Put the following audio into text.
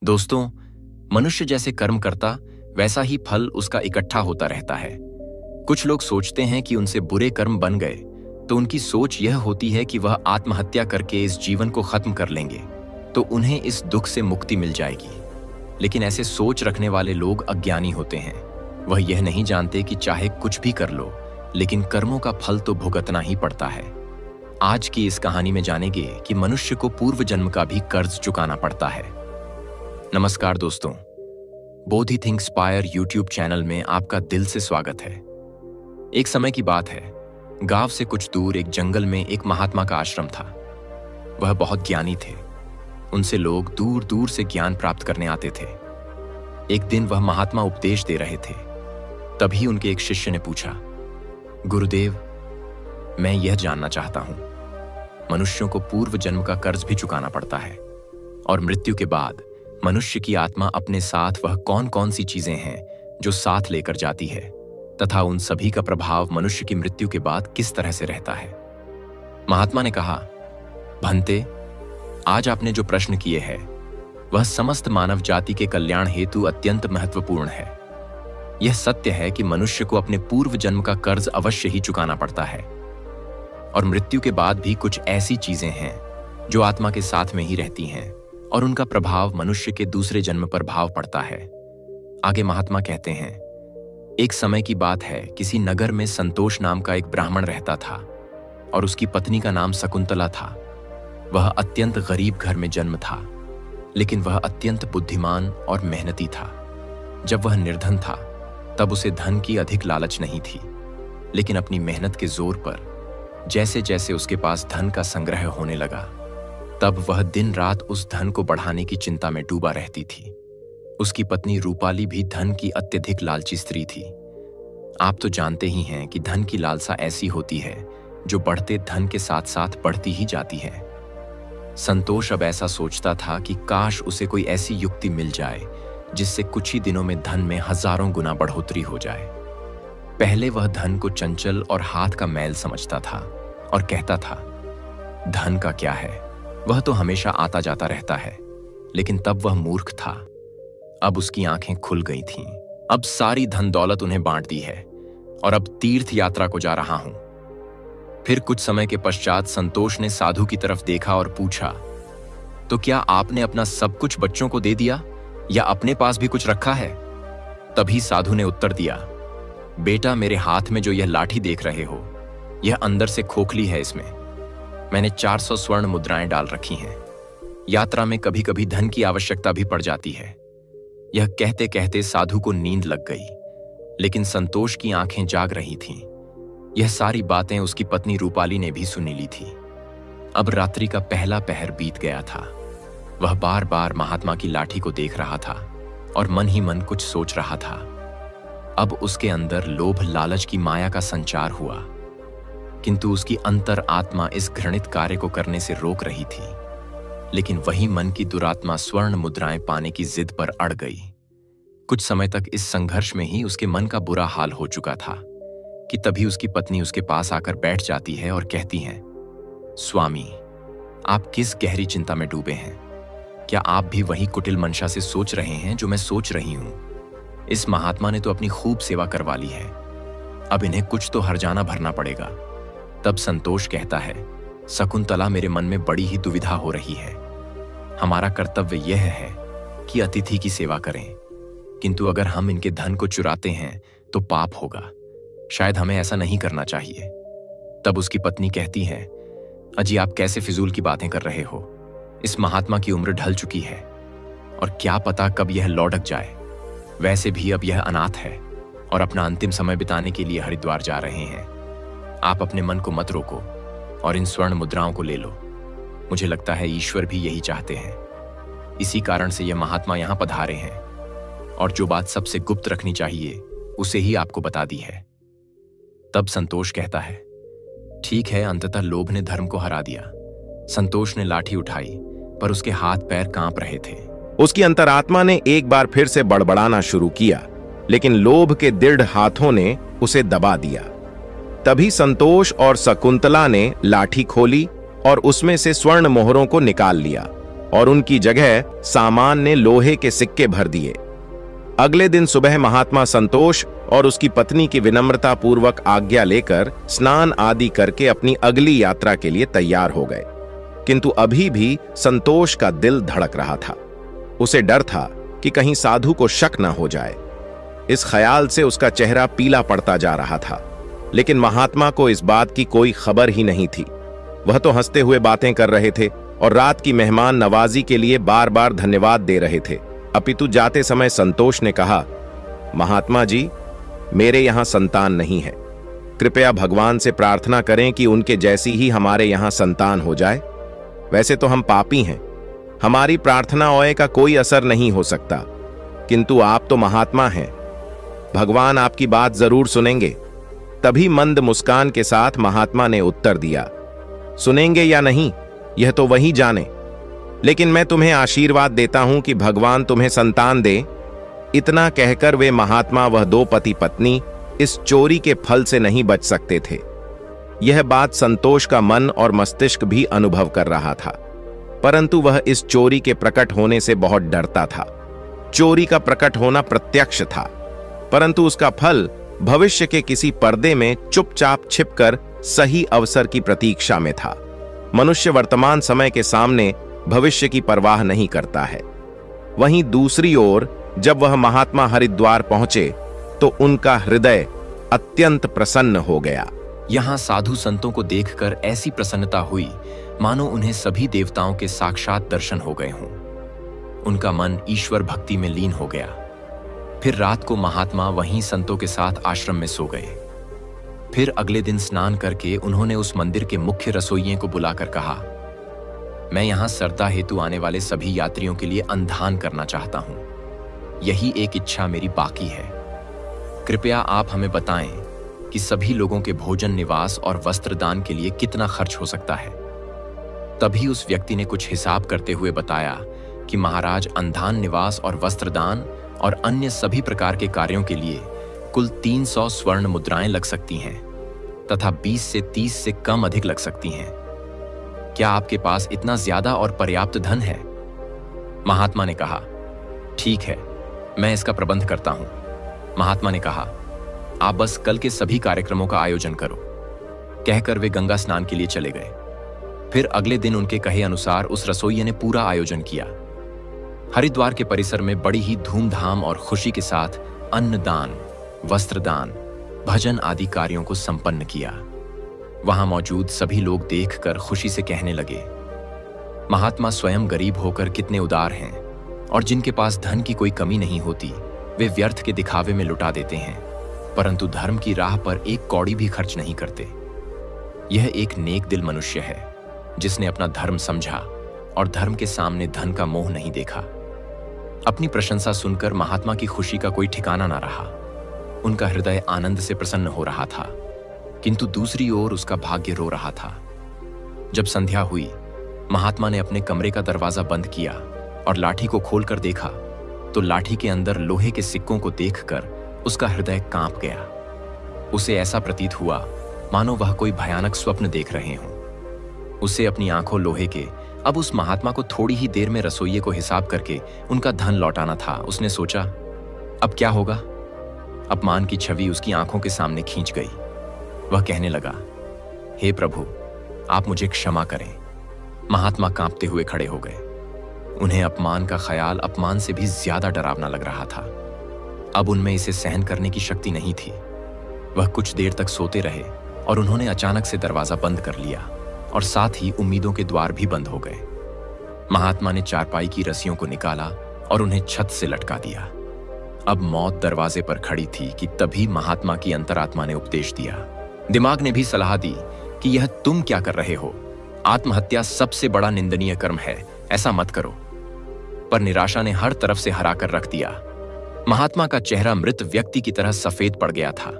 दोस्तों, मनुष्य जैसे कर्म करता वैसा ही फल उसका इकट्ठा होता रहता है। कुछ लोग सोचते हैं कि उनसे बुरे कर्म बन गए तो उनकी सोच यह होती है कि वह आत्महत्या करके इस जीवन को खत्म कर लेंगे तो उन्हें इस दुख से मुक्ति मिल जाएगी। लेकिन ऐसे सोच रखने वाले लोग अज्ञानी होते हैं। वह यह नहीं जानते कि चाहे कुछ भी कर लो, लेकिन कर्मों का फल तो भुगतना ही पड़ता है। आज की इस कहानी में जानेंगे कि मनुष्य को पूर्व जन्म का भी कर्ज चुकाना पड़ता है। नमस्कार दोस्तों, बोधि थिंक इंस्पायर यूट्यूब चैनल में आपका दिल से स्वागत है। एक समय की बात है, गांव से कुछ दूर एक जंगल में एक महात्मा का आश्रम था। वह बहुत ज्ञानी थे। उनसे लोग दूर दूर से ज्ञान प्राप्त करने आते थे। एक दिन वह महात्मा उपदेश दे रहे थे। तभी उनके एक शिष्य ने पूछा, गुरुदेव, मैं यह जानना चाहता हूं, मनुष्यों को पूर्व जन्म का कर्ज भी चुकाना पड़ता है और मृत्यु के बाद मनुष्य की आत्मा अपने साथ वह कौन कौन सी चीजें हैं जो साथ लेकर जाती है तथा उन सभी का प्रभाव मनुष्य की मृत्यु के बाद किस तरह से रहता है। महात्मा ने कहा, भंते, आज आपने जो प्रश्न किए हैं वह समस्त मानव जाति के कल्याण हेतु अत्यंत महत्वपूर्ण है। यह सत्य है कि मनुष्य को अपने पूर्व जन्म का कर्ज अवश्य ही चुकाना पड़ता है और मृत्यु के बाद भी कुछ ऐसी चीजें हैं जो आत्मा के साथ में ही रहती हैं और उनका प्रभाव मनुष्य के दूसरे जन्म पर भाव पड़ता है। आगे महात्मा कहते हैं, एक समय की बात है, किसी नगर में संतोष नाम का एक ब्राह्मण रहता था और उसकी पत्नी का नाम शकुंतला था। वह अत्यंत गरीब घर में जन्म था, लेकिन वह अत्यंत बुद्धिमान और मेहनती था। जब वह निर्धन था तब उसे धन की अधिक लालच नहीं थी, लेकिन अपनी मेहनत के जोर पर जैसे जैसे उसके पास धन का संग्रह होने लगा, तब वह दिन रात उस धन को बढ़ाने की चिंता में डूबा रहती थी। उसकी पत्नी रूपाली भी धन की अत्यधिक लालची स्त्री थी। आप तो जानते ही हैं कि धन की लालसा ऐसी होती है जो बढ़ते धन के साथ साथ बढ़ती ही जाती है। संतोष अब ऐसा सोचता था कि काश उसे कोई ऐसी युक्ति मिल जाए जिससे कुछ ही दिनों में धन में हजारों गुना बढ़ोतरी हो जाए। पहले वह धन को चंचल और हाथ का मैल समझता था और कहता था, धन का क्या है, वह तो हमेशा आता जाता रहता है। लेकिन तब वह मूर्ख था। अब उसकी आंखें खुल गई थीं। अब सारी धन दौलत उन्हें बांट दी है और अब तीर्थ यात्रा को जा रहा हूं। फिर कुछ समय के पश्चात संतोष ने साधु की तरफ देखा और पूछा, तो क्या आपने अपना सब कुछ बच्चों को दे दिया या अपने पास भी कुछ रखा है? तभी साधु ने उत्तर दिया, बेटा, मेरे हाथ में जो यह लाठी देख रहे हो, यह अंदर से खोखली है। इसमें मैंने 400 स्वर्ण मुद्राएं डाल रखी हैं। यात्रा में कभी कभी धन की आवश्यकता भी पड़ जाती है। यह कहते कहते साधु को नींद लग गई, लेकिन संतोष की आंखें जाग रही थीं। यह सारी बातें उसकी पत्नी रूपाली ने भी सुनी ली थी। अब रात्रि का पहला पहर बीत गया था। वह बार बार महात्मा की लाठी को देख रहा था और मन ही मन कुछ सोच रहा था। अब उसके अंदर लोभ लालच की माया का संचार हुआ, किंतु उसकी अंतर आत्मा इस घृणित कार्य को करने से रोक रही थी। लेकिन वही मन की दुरात्मा स्वर्ण मुद्राएं पाने की जिद पर अड़ गई। कुछ समय तक इस संघर्ष में ही उसके मन का बुरा हाल हो चुका था कि तभी उसकी पत्नी उसके पास आकर बैठ जाती है और कहती है, स्वामी, आप किस गहरी चिंता में डूबे हैं? क्या आप भी वही कुटिल मंशा से सोच रहे हैं जो मैं सोच रही हूं? इस महात्मा ने तो अपनी खूब सेवा करवा ली है, अब इन्हें कुछ तो हर्जाना भरना पड़ेगा। तब संतोष कहता है, शकुंतला, मेरे मन में बड़ी ही दुविधा हो रही है। हमारा कर्तव्य यह है कि अतिथि की सेवा करें, किंतु अगर हम इनके धन को चुराते हैं तो पाप होगा। शायद हमें ऐसा नहीं करना चाहिए। तब उसकी पत्नी कहती है, अजी, आप कैसे फिजूल की बातें कर रहे हो? इस महात्मा की उम्र ढल चुकी है और क्या पता कब यह लौटक जाए। वैसे भी अब यह अनाथ है और अपना अंतिम समय बिताने के लिए हरिद्वार जा रहे हैं। आप अपने मन को मत रोको और इन स्वर्ण मुद्राओं को ले लो। मुझे लगता है ईश्वर भी यही चाहते हैं। इसी कारण से यह महात्मा यहां पधारे हैं और जो बात सबसे गुप्त रखनी चाहिए उसे ही आपको बता दी है। तब संतोष कहता है, ठीक है। अंततः लोभ ने धर्म को हरा दिया। संतोष ने लाठी उठाई, पर उसके हाथ पैर कांप रहे थे। उसकी अंतरात्मा ने एक बार फिर से बड़बड़ाना शुरू किया, लेकिन लोभ के दृढ़ हाथों ने उसे दबा दिया। तभी संतोष और शकुंतला ने लाठी खोली और उसमें से स्वर्ण मोहरों को निकाल लिया और उनकी जगह सामान ने लोहे के सिक्के भर दिए। अगले दिन सुबह महात्मा संतोष और उसकी पत्नी की विनम्रता पूर्वक आज्ञा लेकर स्नान आदि करके अपनी अगली यात्रा के लिए तैयार हो गए। किंतु अभी भी संतोष का दिल धड़क रहा था। उसे डर था कि कहीं साधु को शक न हो जाए। इस ख्याल से उसका चेहरा पीला पड़ता जा रहा था। लेकिन महात्मा को इस बात की कोई खबर ही नहीं थी। वह तो हंसते हुए बातें कर रहे थे और रात की मेहमान नवाजी के लिए बार बार धन्यवाद दे रहे थे। अपितु जाते समय संतोष ने कहा, महात्मा जी, मेरे यहां संतान नहीं है। कृपया भगवान से प्रार्थना करें कि उनके जैसी ही हमारे यहां संतान हो जाए। वैसे तो हम पापी हैं, हमारी प्रार्थना ओए का कोई असर नहीं हो सकता, किंतु आप तो महात्मा हैं, भगवान आपकी बात जरूर सुनेंगे। तभी मंद मुस्कान के साथ महात्मा ने उत्तर दिया, सुनेंगे या नहीं यह तो वही जाने, लेकिन मैं तुम्हें आशीर्वाद देता हूं कि भगवान तुम्हें संतान दे। इतना कहकर वे महात्मा वह दो पति पत्नी इस चोरी के फल से नहीं बच सकते थे। यह बात संतोष का मन और मस्तिष्क भी अनुभव कर रहा था, परंतु वह इस चोरी के प्रकट होने से बहुत डरता था। चोरी का प्रकट होना प्रत्यक्ष था, परंतु उसका फल भविष्य के किसी पर्दे में चुपचाप छिपकर सही अवसर की प्रतीक्षा में था। मनुष्य वर्तमान समय के सामने भविष्य की परवाह नहीं करता है। वहीं दूसरी ओर जब वह महात्मा हरिद्वार पहुंचे तो उनका हृदय अत्यंत प्रसन्न हो गया। यहां साधु संतों को देखकर ऐसी प्रसन्नता हुई मानो उन्हें सभी देवताओं के साक्षात दर्शन हो गए हों। उनका मन ईश्वर भक्ति में लीन हो गया। फिर रात को महात्मा वहीं संतों के साथ आश्रम में सो गए। फिर अगले दिन स्नान करके उन्होंने उस मंदिर के मुख्य रसोइये को बुलाकर कहा, मैं यहां श्रद्धा हेतु आने वाले सभी यात्रियों के लिए अन्नदान करना चाहता हूं। यही एक इच्छा मेरी बाकी है। कृपया आप हमें बताएं कि सभी लोगों के भोजन, निवास और वस्त्र दान के लिए कितना खर्च हो सकता है। तभी उस व्यक्ति ने कुछ हिसाब करते हुए बताया कि महाराज, अन्नदान, निवास और वस्त्र दान और अन्य सभी प्रकार के कार्यों के लिए कुल 300 स्वर्ण मुद्राएं लग सकती हैं तथा 20 से 30 से कम अधिक लग सकती हैं। क्या आपके पास इतना ज्यादा और पर्याप्त धन है? महात्मा ने कहा, ठीक है, मैं इसका प्रबंध करता हूं। महात्मा ने कहा, आप बस कल के सभी कार्यक्रमों का आयोजन करो। कहकर वे गंगा स्नान के लिए चले गए। फिर अगले दिन उनके कहे अनुसार उस रसोइये ने पूरा आयोजन किया। हरिद्वार के परिसर में बड़ी ही धूमधाम और खुशी के साथ अन्नदान, वस्त्रदान, भजन आदि कार्यों को संपन्न किया। वहां मौजूद सभी लोग देखकर खुशी से कहने लगे, महात्मा स्वयं गरीब होकर कितने उदार हैं, और जिनके पास धन की कोई कमी नहीं होती वे व्यर्थ के दिखावे में लुटा देते हैं, परंतु धर्म की राह पर एक कौड़ी भी खर्च नहीं करते। यह एक नेक दिल मनुष्य है जिसने अपना धर्म समझा और धर्म के सामने धन का मोह नहीं देखा। अपनी प्रशंसा सुनकर महात्मा की खुशी का कोई ठिकाना ना रहा। उनका हृदय आनंद से प्रसन्न हो रहा था, किंतु दूसरी ओर उसका भाग्य रो रहा था। जब संध्या हुई, महात्मा ने अपने कमरे का दरवाजा बंद किया और लाठी को खोलकर देखा तो लाठी के अंदर लोहे के सिक्कों को देखकर उसका हृदय कांप गया। उसे ऐसा प्रतीत हुआ मानो वह कोई भयानक स्वप्न देख रहे हों। उसे अपनी आंखों लोहे के अब उस महात्मा को थोड़ी ही देर में रसोइये को हिसाब करके उनका धन लौटाना था। उसने सोचा, अब क्या होगा? अपमान की छवि उसकी आंखों के सामने खींच गई। वह कहने लगा, हे प्रभु, आप मुझे क्षमा करें। महात्मा कांपते हुए खड़े हो गए। उन्हें अपमान का ख्याल अपमान से भी ज्यादा डरावना लग रहा था। अब उनमें इसे सहन करने की शक्ति नहीं थी। वह कुछ देर तक सोते रहे और उन्होंने अचानक से दरवाजा बंद कर लिया और साथ ही उम्मीदों के द्वार भी बंद हो गए। महात्मा ने चारपाई की रस्सियों को निकाला और उन्हें छत से लटका दिया। अब मौत दरवाजे पर खड़ी थी कि तभी महात्मा की अंतरात्मा ने उपदेश दिया। दिमाग ने भी सलाह दी कि यह तुम क्या कर रहे हो? आत्महत्या सबसे बड़ा निंदनीय कर्म है, ऐसा मत करो। पर निराशा ने हर तरफ से हराकर रख दिया। महात्मा का चेहरा मृत व्यक्ति की तरह सफेद पड़ गया था।